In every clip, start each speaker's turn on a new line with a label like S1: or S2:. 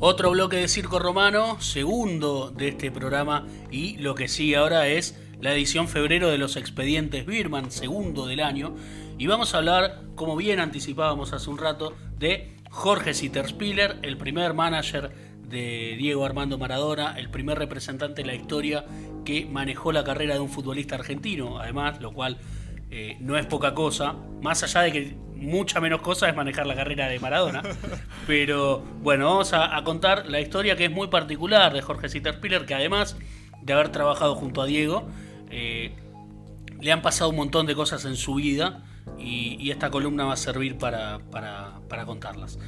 S1: Otro bloque de Circo Romano, segundo de este programa, y lo que sigue ahora es la edición febrero de los Expedientes Birman, segundo del año, y vamos a hablar, como bien anticipábamos hace un rato, de Jorge Sitterspiller, el primer manager de Diego Armando Maradona, el primer representante de la historia que manejó la carrera de un futbolista argentino, además, lo cual no es poca cosa, más allá de que mucha menos cosa es manejar la carrera de Maradona. Pero bueno, vamos a contar la historia que es muy particular de Jorge Sitterspiller, que además de haber trabajado junto a Diego, le han pasado un montón de cosas en su vida y esta columna va a servir para contarlas.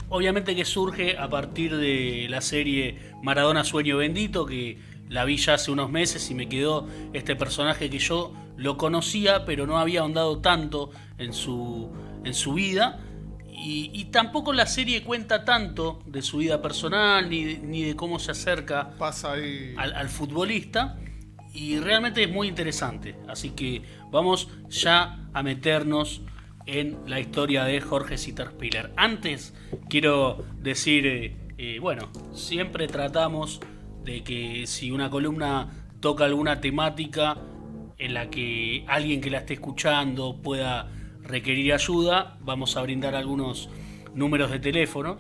S1: Obviamente que surge a partir de la serie Maradona Sueño Bendito, que la vi ya hace unos meses y me quedó este personaje que yo lo conocía, pero no había ahondado tanto en su vida. Y tampoco la serie cuenta tanto de su vida personal, ni de cómo se acerca
S2: Pasa ahí.
S1: al futbolista. Y realmente es muy interesante. Así que vamos ya a meternos en la historia de Jorge Sitterspiller. Antes quiero decir, bueno, siempre tratamos de que si una columna toca alguna temática en la que alguien que la esté escuchando pueda requerir ayuda, vamos a brindar algunos números de teléfono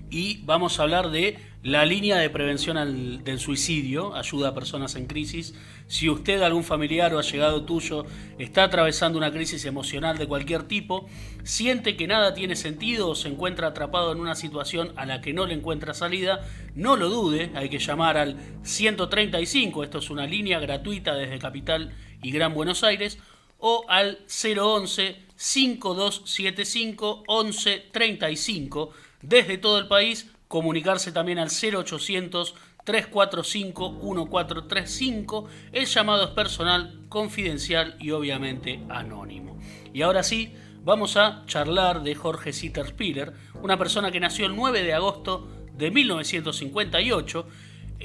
S1: y vamos a hablar de la línea de prevención del suicidio, ayuda a personas en crisis. Si usted, algún familiar o allegado tuyo está atravesando una crisis emocional de cualquier tipo, siente que nada tiene sentido o se encuentra atrapado en una situación a la que no le encuentra salida, no lo dude, hay que llamar al 135, esto es una línea gratuita desde Capital y Gran Buenos Aires, o al 011 5275 1135 desde todo el país. Comunicarse también al 0800 345 1435. El llamado es personal, confidencial y obviamente anónimo. Y ahora sí, vamos a charlar de Jorge Sitterspiller, una persona que nació el 9 de agosto de 1958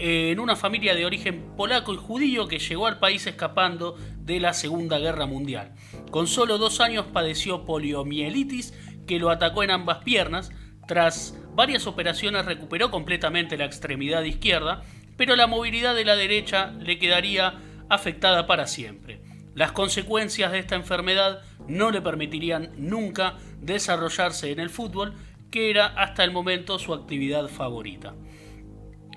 S1: en una familia de origen polaco y judío que llegó al país escapando de la Segunda Guerra Mundial. Con solo 2 años padeció poliomielitis que lo atacó en ambas piernas. Tras varias operaciones recuperó completamente la extremidad izquierda, pero la movilidad de la derecha le quedaría afectada para siempre. Las consecuencias de esta enfermedad no le permitirían nunca desarrollarse en el fútbol, que era hasta el momento su actividad favorita.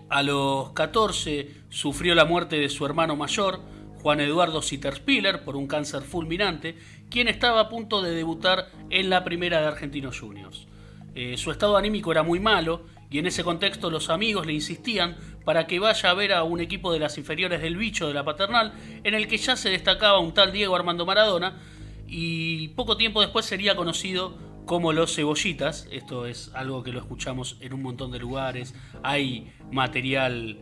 S1: A los 14 sufrió la muerte de su hermano mayor, Juan Eduardo Sitterspiller, por un cáncer fulminante, quien estaba a punto de debutar en la primera de Argentinos Juniors. Su estado anímico era muy malo y en ese contexto los amigos le insistían para que vaya a ver a un equipo de las inferiores del Bicho de la Paternal, en el que ya se destacaba un tal Diego Armando Maradona, y poco tiempo después sería conocido como los Cebollitas. Esto es algo que lo escuchamos en un montón de lugares, hay material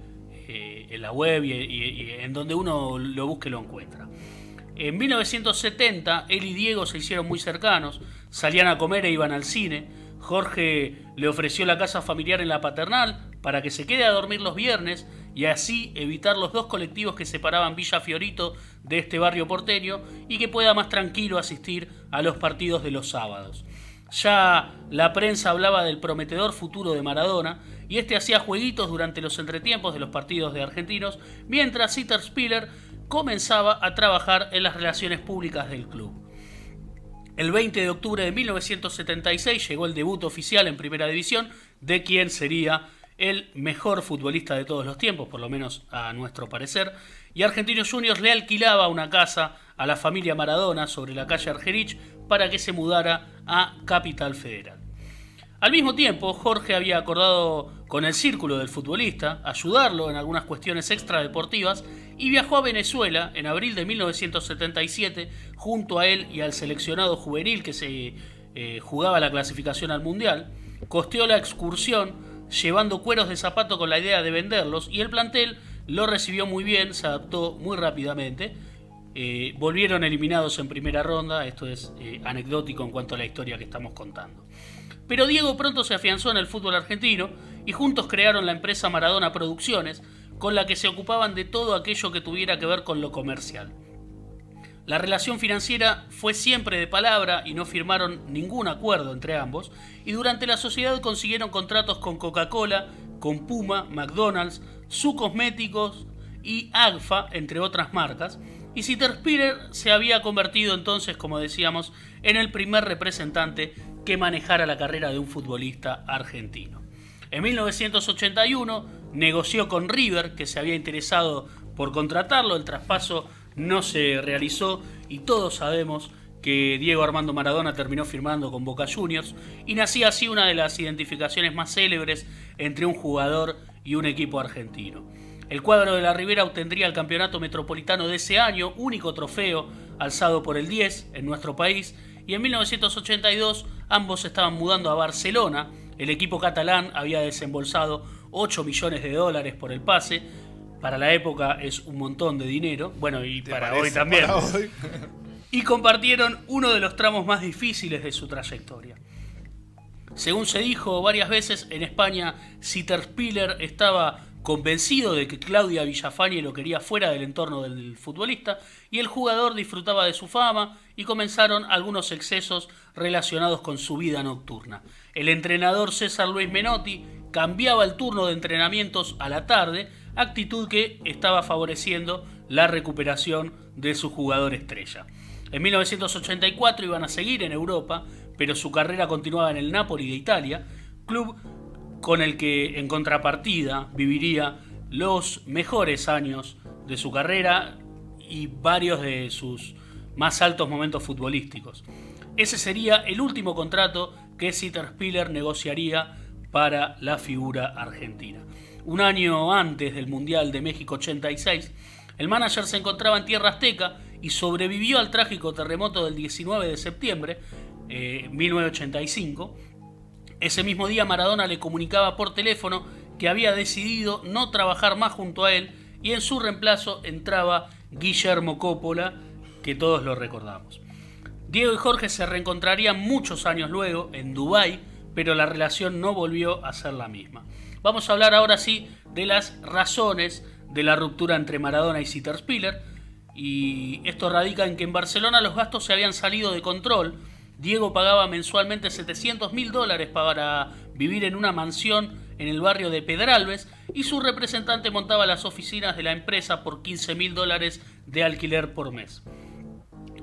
S1: en la web y en donde uno lo busque lo encuentra. En 1970 él y Diego se hicieron muy cercanos, salían a comer e iban al cine. Jorge le ofreció la casa familiar en la Paternal para que se quede a dormir los viernes y así evitar los 2 colectivos que separaban Villa Fiorito de este barrio porteño y que pueda más tranquilo asistir a los partidos de los sábados. Ya la prensa hablaba del prometedor futuro de Maradona y este hacía jueguitos durante los entretiempos de los partidos de Argentinos, mientras Sitterspiller comenzaba a trabajar en las relaciones públicas del club. El 20 de octubre de 1976 llegó el debut oficial en Primera División de quien sería el mejor futbolista de todos los tiempos, por lo menos a nuestro parecer, y Argentinos Juniors le alquilaba una casa a la familia Maradona sobre la calle Argerich para que se mudara a Capital Federal. Al mismo tiempo, Jorge había acordado con el círculo del futbolista ayudarlo en algunas cuestiones extradeportivas y viajó a Venezuela en abril de 1977 junto a él y al seleccionado juvenil que se jugaba la clasificación al Mundial. Costeó la excursión llevando cueros de zapato con la idea de venderlos y el plantel lo recibió muy bien, se adaptó muy rápidamente. Volvieron eliminados en primera ronda, esto es anecdótico en cuanto a la historia que estamos contando. Pero Diego pronto se afianzó en el fútbol argentino y juntos crearon la empresa Maradona Producciones, con la que se ocupaban de todo aquello que tuviera que ver con lo comercial. La relación financiera fue siempre de palabra y no firmaron ningún acuerdo entre ambos, y durante la sociedad consiguieron contratos con Coca-Cola, con Puma, McDonald's, Su Cosméticos y Agfa, entre otras marcas, y Sitterspiller se había convertido entonces, como decíamos, en el primer representante que manejara la carrera de un futbolista argentino. En 1981 negoció con River, que se había interesado por contratarlo. El traspaso no se realizó y todos sabemos que Diego Armando Maradona terminó firmando con Boca Juniors, y nacía así una de las identificaciones más célebres entre un jugador y un equipo argentino. El cuadro de la Ribera obtendría el campeonato metropolitano de ese año, único trofeo alzado por el 10 en nuestro país, y en 1982 ambos estaban mudando a Barcelona. El equipo catalán había desembolsado 8 millones de dólares por el pase. Para la época es un montón de dinero. Bueno, y para hoy también. Para hoy. Y compartieron uno de los tramos más difíciles de su trayectoria. Según se dijo varias veces, en España Sitterspiller estaba convencido de que Claudia Villafañe lo quería fuera del entorno del futbolista, y el jugador disfrutaba de su fama y comenzaron algunos excesos relacionados con su vida nocturna. El entrenador César Luis Menotti cambiaba el turno de entrenamientos a la tarde, actitud que estaba favoreciendo la recuperación de su jugador estrella. En 1984 iban a seguir en Europa, pero su carrera continuaba en el Napoli de Italia, club con el que en contrapartida viviría los mejores años de su carrera y varios de sus más altos momentos futbolísticos. Ese sería el último contrato que Sitterspiller negociaría para la figura argentina. Un año antes del Mundial de México 86, el manager se encontraba en tierra azteca y sobrevivió al trágico terremoto del 19 de septiembre de 1985. Ese mismo día Maradona le comunicaba por teléfono que había decidido no trabajar más junto a él, y en su reemplazo entraba Guillermo Coppola, que todos lo recordamos. Diego y Jorge se reencontrarían muchos años luego en Dubái, pero la relación no volvió a ser la misma. Vamos a hablar ahora sí de las razones de la ruptura entre Maradona y Sitterspiller, y esto radica en que en Barcelona los gastos se habían salido de control. Diego pagaba mensualmente $700.000 para vivir en una mansión en el barrio de Pedralbes, y su representante montaba las oficinas de la empresa por $15.000 de alquiler por mes.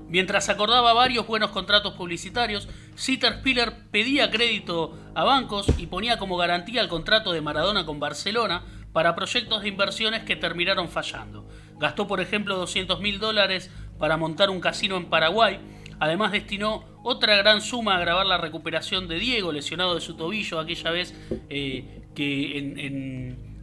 S1: Mientras acordaba varios buenos contratos publicitarios, Sitterspiller pedía crédito a bancos y ponía como garantía el contrato de Maradona con Barcelona para proyectos de inversiones que terminaron fallando. Gastó, por ejemplo, $200.000 para montar un casino en Paraguay. Además destinó otra gran suma a grabar la recuperación de Diego, lesionado de su tobillo aquella vez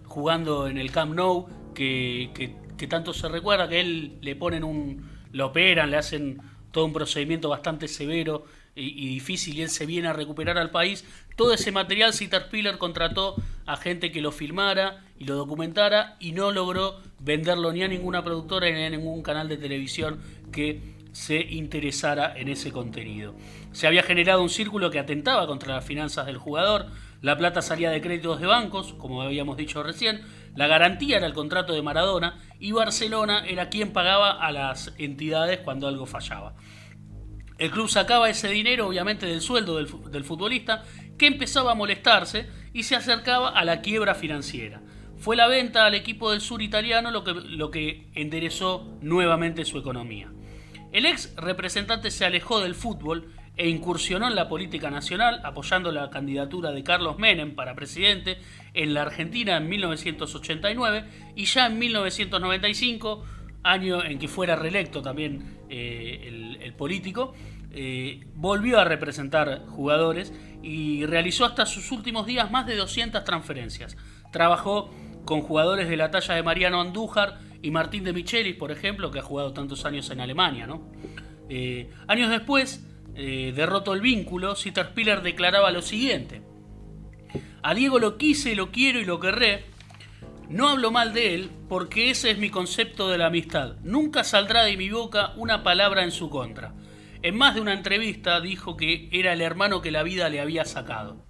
S1: jugando en el Camp Nou, que tanto se recuerda, que él le ponen lo operan, le hacen todo un procedimiento bastante severo y difícil, y él se viene a recuperar al país. Todo ese material Sitterspiller contrató a gente que lo filmara y lo documentara, y no logró venderlo ni a ninguna productora ni a ningún canal de televisión que se interesara en ese contenido. Se había generado un círculo que atentaba contra las finanzas del jugador. La plata salía de créditos de bancos, como habíamos dicho recién. La garantía era el contrato de Maradona, y Barcelona era quien pagaba a las entidades cuando algo fallaba. El club sacaba ese dinero, obviamente, del sueldo del futbolista, que empezaba a molestarse y se acercaba a la quiebra financiera. Fue la venta al equipo del sur italiano lo que enderezó nuevamente su economía. El ex representante se alejó del fútbol e incursionó en la política nacional, apoyando la candidatura de Carlos Menem para presidente en la Argentina en 1989, y ya en 1995, año en que fuera reelecto también el político, volvió a representar jugadores y realizó hasta sus últimos días más de 200 transferencias. Trabajó con jugadores de la talla de Mariano Andújar y Martín de Michelis, por ejemplo, que ha jugado tantos años en Alemania, ¿no? Años después, derroto el vínculo, Sitterspiller declaraba lo siguiente: a Diego lo quise, lo quiero y lo querré. No hablo mal de él porque ese es mi concepto de la amistad. Nunca saldrá de mi boca una palabra en su contra. En más de una entrevista dijo que era el hermano que la vida le había sacado.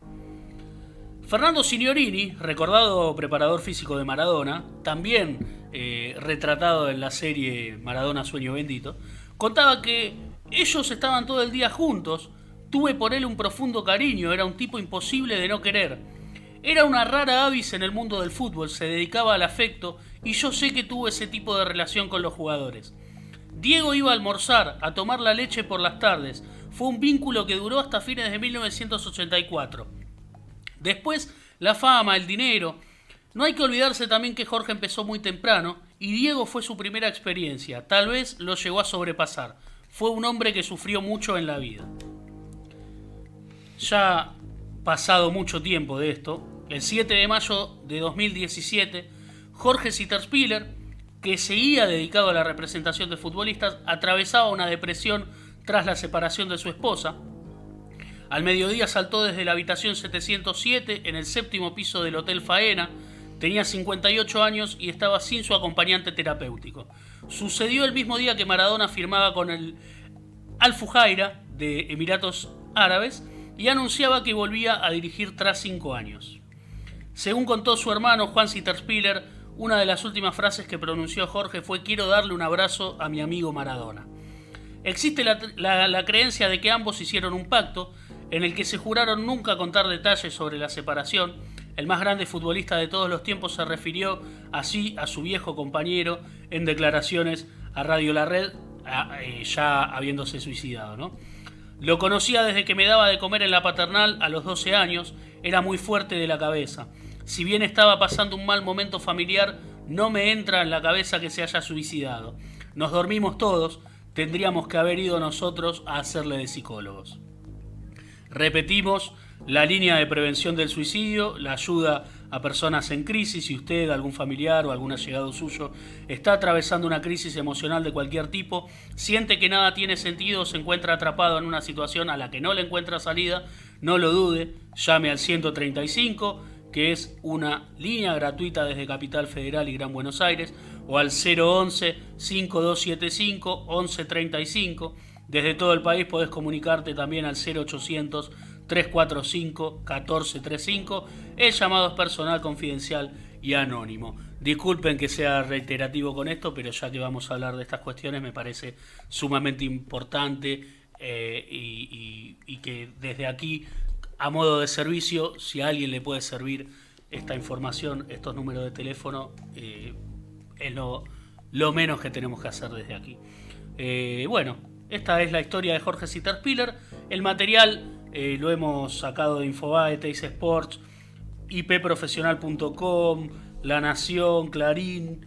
S1: Fernando Signorini, recordado preparador físico de Maradona, también retratado en la serie Maradona Sueño Bendito, Contaba que ellos estaban todo el día juntos. Tuve por él un profundo cariño, era un tipo imposible de no querer. Era una rara avis en el mundo del fútbol, se dedicaba al afecto y yo sé que tuvo ese tipo de relación con los jugadores. Diego iba a almorzar, a tomar la leche por las tardes. Fue un vínculo que duró hasta fines de 1984. Después, la fama, el dinero. No hay que olvidarse también que Jorge empezó muy temprano y Diego fue su primera experiencia. Tal vez lo llegó a sobrepasar. Fue un hombre que sufrió mucho en la vida. Ya pasado mucho tiempo de esto, el 7 de mayo de 2017, Jorge Sitterspiller, que seguía dedicado a la representación de futbolistas, atravesaba una depresión tras la separación de su esposa. Al mediodía saltó desde la habitación 707 en el 7º piso del Hotel Faena. Tenía 58 años y estaba sin su acompañante terapéutico. Sucedió el mismo día que Maradona firmaba con el Al Fujairah de Emiratos Árabes y anunciaba que volvía a dirigir tras 5 años. Según contó su hermano Juan Sitterspiller, una de las últimas frases que pronunció Jorge fue: quiero darle un abrazo a mi amigo Maradona. Existe la creencia de que ambos hicieron un pacto en el que se juraron nunca contar detalles sobre la separación. El más grande futbolista de todos los tiempos se refirió así a su viejo compañero en declaraciones a Radio La Red, ya habiéndose suicidado, ¿no? Lo conocía desde que me daba de comer en la paternal a los 12 años, era muy fuerte de la cabeza. Si bien estaba pasando un mal momento familiar, no me entra en la cabeza que se haya suicidado. Nos dormimos todos, tendríamos que haber ido nosotros a hacerle de psicólogos. Repetimos, la línea de prevención del suicidio, la ayuda a personas en crisis. Si usted, algún familiar o algún allegado suyo está atravesando una crisis emocional de cualquier tipo, siente que nada tiene sentido o se encuentra atrapado en una situación a la que no le encuentra salida, no lo dude, llame al 135, que es una línea gratuita desde Capital Federal y Gran Buenos Aires, o al 011-5275-1135. Desde todo el país podés comunicarte también al 0800-345-1435. El llamado es personal, confidencial y anónimo. Disculpen que sea reiterativo con esto, pero ya que vamos a hablar de estas cuestiones me parece sumamente importante y que desde aquí, a modo de servicio, si a alguien le puede servir esta información, estos números de teléfono, es lo menos que tenemos que hacer desde aquí. Bueno, esta es la historia de Jorge Sitterspiller. El material lo hemos sacado de Infobae, Teis Sports, ipprofesional.com, La Nación, Clarín,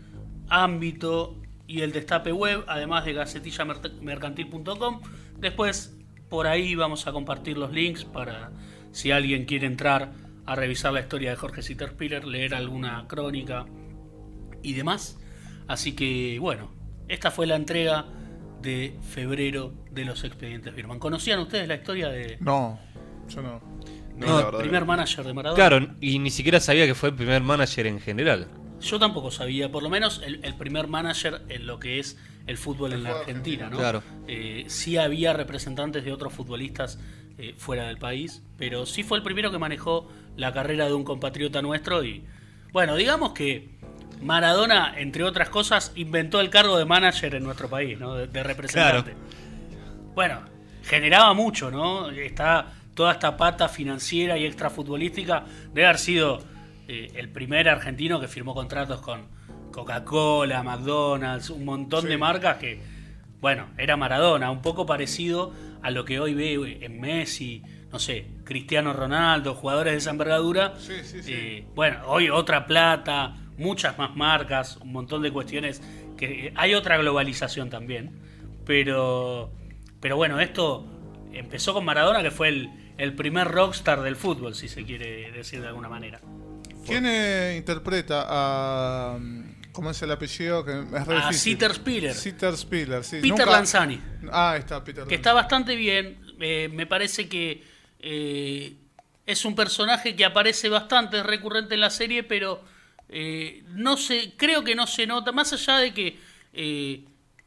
S1: Ámbito y el Destape Web, además de gacetillamercantil.com. Después por ahí vamos a compartir los links para si alguien quiere entrar a revisar la historia de Jorge Sitterspiller, leer alguna crónica y demás. Así que bueno, esta fue la entrega de febrero de los expedientes Birman. ¿Conocían ustedes la historia de...?
S2: No, yo no.
S1: No, el primer manager de Maradona.
S3: Claro, y ni siquiera sabía que fue el primer manager en general.
S1: Yo tampoco sabía, por lo menos el primer manager en lo que es el fútbol en la Argentina, ¿no?
S3: Claro.
S1: Sí había representantes de otros futbolistas fuera del país, pero sí fue el primero que manejó la carrera de un compatriota nuestro y, bueno, digamos que Maradona, entre otras cosas, inventó el cargo de manager en nuestro país, ¿no? De representante.
S3: Claro.
S1: Bueno, generaba mucho, ¿no? Está toda esta pata financiera y extrafutbolística. Debe haber sido el primer argentino que firmó contratos con Coca-Cola, McDonald's, un montón de marcas que, bueno, era Maradona, un poco parecido a lo que hoy ve en Messi, no sé, Cristiano Ronaldo, jugadores de esa envergadura. Bueno, hoy otra plata, muchas más marcas, un montón de cuestiones que hay otra globalización también, pero bueno, esto empezó con Maradona, que fue el primer rockstar del fútbol, si se quiere decir de alguna manera.
S2: ¿Quién interpreta a... ¿Cómo es el apellido? Que es re
S1: A
S2: difícil.
S1: Sitterspiller.
S2: Sitterspiller, sí.
S1: Peter Lanzani.
S2: Ah, ahí está, Peter
S1: Que
S2: Lanzani.
S1: está bastante bien. Me parece que es un personaje que aparece bastante, es recurrente en la serie, pero no sé, creo que no se nota, más allá de que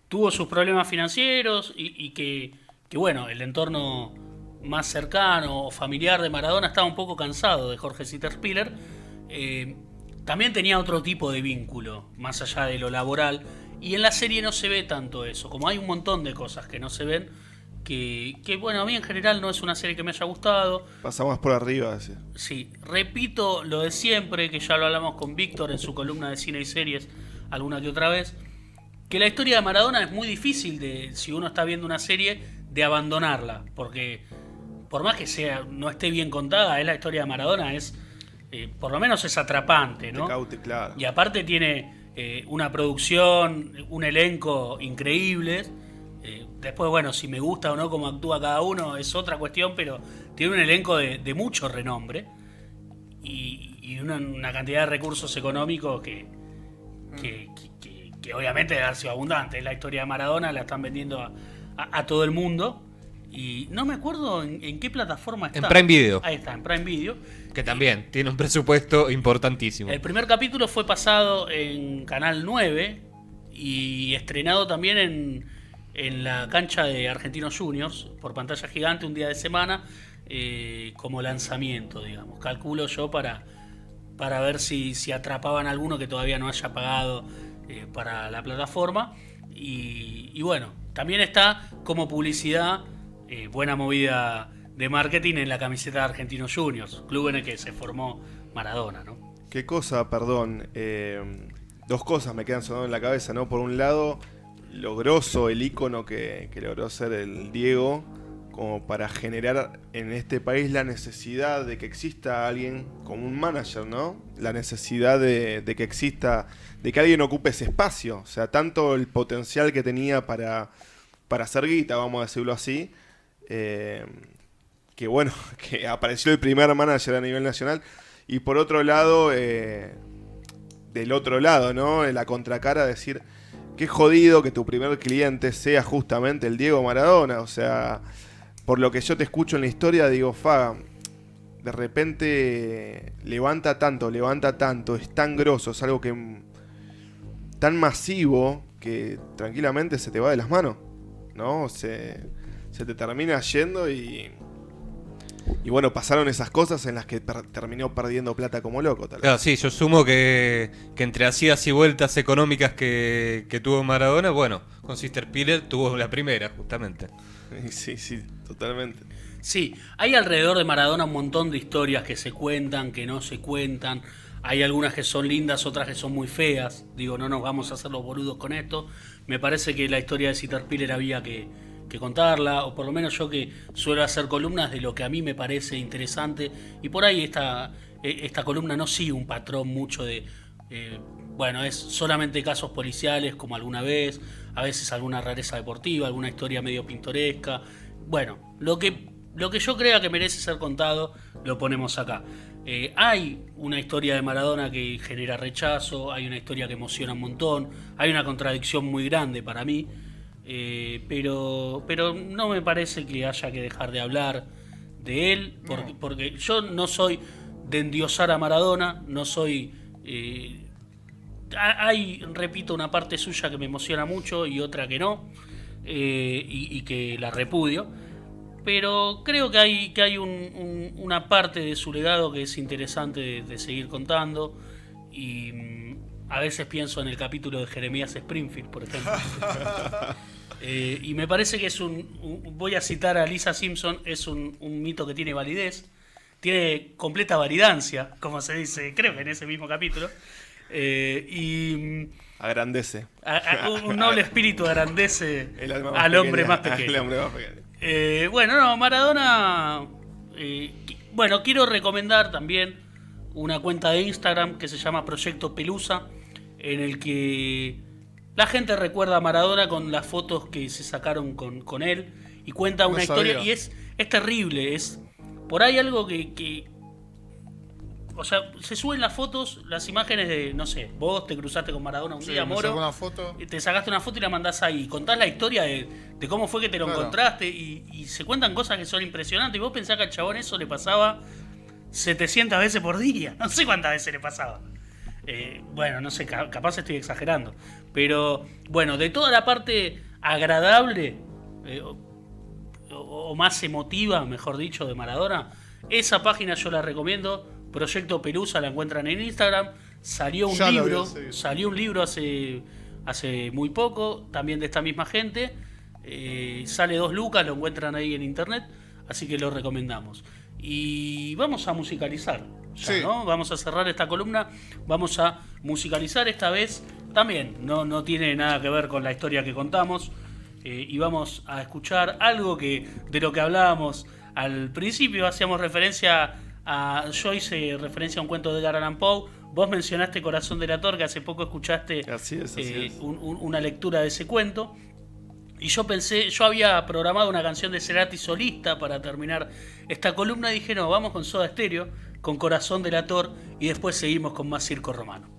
S1: tuvo sus problemas financieros y que bueno, el entorno más cercano o familiar de Maradona estaba un poco cansado de Jorge Sitterspiller. también tenía otro tipo de vínculo, más allá de lo laboral. Y en la serie no se ve tanto eso. Como hay un montón de cosas que no se ven, que bueno, a mí en general no es una serie que me haya gustado.
S4: Pasamos por arriba. Así.
S1: Sí, repito lo de siempre, que ya lo hablamos con Víctor en su columna de cine y series alguna que otra vez, que la historia de Maradona es muy difícil, si uno está viendo una serie, de abandonarla. Porque por más que no esté bien contada, la historia de Maradona es, por lo menos es atrapante, ¿no?
S4: Claro.
S1: Y aparte tiene una producción, un elenco increíbles. Después, bueno, si me gusta o no cómo actúa cada uno es otra cuestión, pero tiene un elenco de mucho renombre y una cantidad de recursos económicos que obviamente debe haber sido abundante. La historia de Maradona la están vendiendo a todo el mundo. Y no me acuerdo en qué plataforma está.
S3: En Prime Video.
S1: Ahí está, en Prime Video.
S3: Que también tiene un presupuesto importantísimo.
S1: El primer capítulo fue pasado en Canal 9 y estrenado también en la cancha de Argentinos Juniors, por pantalla gigante, un día de semana, como lanzamiento, digamos. Calculo yo para ver si atrapaban a alguno que todavía no haya pagado para la plataforma. Y bueno, también está como publicidad, buena movida de marketing en la camiseta de Argentinos Juniors, club en el que se formó Maradona, ¿no?
S4: ¿Qué cosa, perdón? Dos cosas me quedan sonando en la cabeza, ¿no? Por un lado, lo grosso, el ícono que logró ser el Diego, como para generar en este país la necesidad de que exista alguien como un manager, ¿no? La necesidad de que exista, de que alguien ocupe ese espacio. O sea, tanto el potencial que tenía para hacer guita, vamos a decirlo así, que bueno, que apareció el primer manager a nivel nacional. Y por otro lado, del otro lado, ¿no? En la contracara, decir, qué jodido que tu primer cliente sea justamente el Diego Maradona. O sea, por lo que yo te escucho en la historia, digo, de repente levanta tanto, es tan grosso, es algo tan masivo que tranquilamente se te va de las manos, ¿no? Se te termina yendo y bueno, pasaron esas cosas en las que terminó perdiendo plata como loco. Tal vez.
S3: Claro, sí, yo sumo que entre las idas y vueltas económicas que tuvo Maradona, bueno, con Sister Piller tuvo la primera, justamente.
S4: Sí, totalmente.
S1: Sí, hay alrededor de Maradona un montón de historias que se cuentan, que no se cuentan. Hay algunas que son lindas, otras que son muy feas. Digo, no nos vamos a hacer los boludos con esto. Me parece que la historia de Sister Piller había que contarla, o por lo menos yo que suelo hacer columnas de lo que a mí me parece interesante, y por ahí esta columna no sigue un patrón mucho de, bueno, es solamente casos policiales como alguna vez, a veces alguna rareza deportiva, alguna historia medio pintoresca. Bueno, lo que yo crea que merece ser contado, lo ponemos acá. Hay una historia de Maradona que genera rechazo, hay una historia que emociona un montón, hay una contradicción muy grande para mí. Pero no me parece que haya que dejar de hablar de él, porque yo no soy de endiosar a Maradona, no soy... hay, repito, una parte suya que me emociona mucho y otra que no, y que la repudio, pero creo que hay una parte de su legado que es interesante de seguir contando, y a veces pienso en el capítulo de Jeremías Springfield, por ejemplo. Y me parece que es voy a citar a Lisa Simpson, es un mito que tiene validez, tiene completa validancia, como se dice, creo que en ese mismo capítulo, y
S4: agrandece.
S1: Un noble espíritu agrandece al hombre más pequeño. Bueno, no, Maradona, bueno, quiero recomendar también una cuenta de Instagram que se llama Proyecto Pelusa, en el que la gente recuerda a Maradona con las fotos que se sacaron con él y cuenta una historia, y es terrible, es por ahí algo que o sea, se suben las fotos, las imágenes de, no sé, vos te cruzaste con Maradona un día, Moro,
S2: una foto.
S1: te sacaste una foto y la mandás ahí, contás la historia de cómo fue que te lo encontraste, y se cuentan cosas que son impresionantes, y vos pensás que al chabón eso le pasaba 700 veces por día, no sé cuántas veces le pasaba. Bueno, no sé, capaz estoy exagerando, pero bueno, de toda la parte agradable o más emotiva, mejor dicho, de Maradona, esa página yo la recomiendo. Proyecto Pelusa, la encuentran en Instagram. Salió un
S2: Ya lo
S1: libro,
S2: había seguido.
S1: salió un libro hace muy poco, también de esta misma gente. Sale 2 lucas, lo encuentran ahí en internet, así que lo recomendamos. Y vamos a musicalizar, ya,
S2: Sí.
S1: ¿no? Vamos a cerrar esta columna, vamos a musicalizar esta vez. También no tiene nada que ver con la historia que contamos. Y vamos a escuchar algo de lo que hablábamos al principio. Hacíamos referencia yo hice referencia a un cuento de Edgar Allan Poe. Vos mencionaste Corazón delator, que hace poco escuchaste
S4: Así es.
S1: una lectura de ese cuento. Y yo había programado una canción de Cerati solista para terminar esta columna y dije, no, vamos con Soda Stereo, con Corazón delator y después seguimos con más Circo Romano.